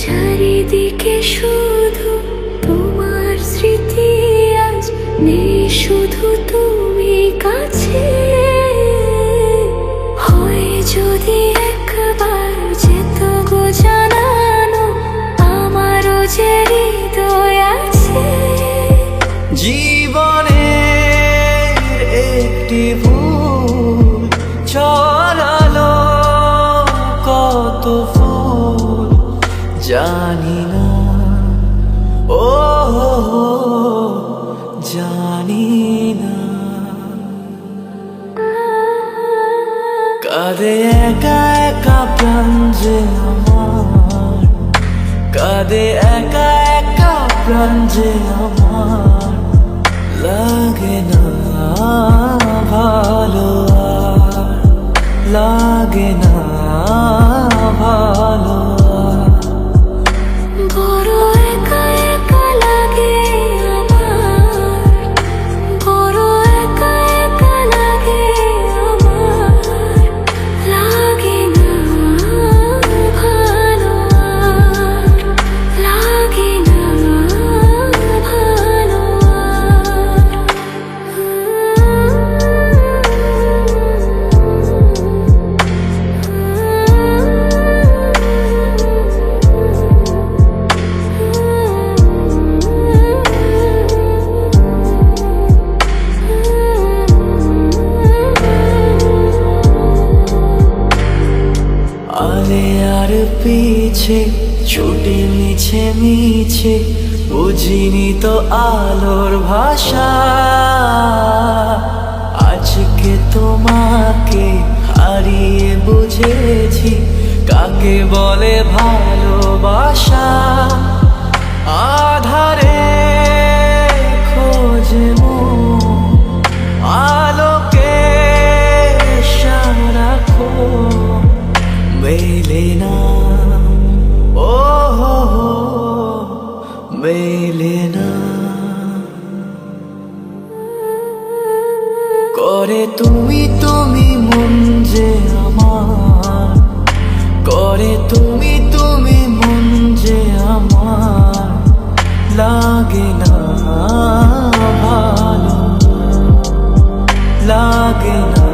চারিদিকে শুধু তোমার স্মৃতি, আজ নেই শুধু তুমি কাছে। হয় যদি একবার যেত গো জানানো, আমারও যে হৃদয় আছে। জীবনে একটি ভুল ছড়ালো কত ফুল জানি না, ও জানি না। কাঁদে একা একা প্রাণ যে আমার, কাঁদে একা একা প্রাণ যে আমার। লাগে না ভালো আর, লাগে না ভালো। বড় একা একা লাগে আমার, বড় একা একা লাগে আমার। লাগে না ভালো আর, লাগে না ভালো আলে আর পিছে ছুটে মিছে মিছে, বুঝিনি তো আলোর ভাষা। আজকে তোমাকে হারিয়ে বুঝেছি কাকে বলে ভালোবাসা। আধারে খোঁজে মন, আলোকে সারাক্ষণ মেলে না, ও মেলে না। করে তুমি তুমি মন যে আমার, করে তুমি তুমি মন যে আমার। লাগে না ভালো, লাগে না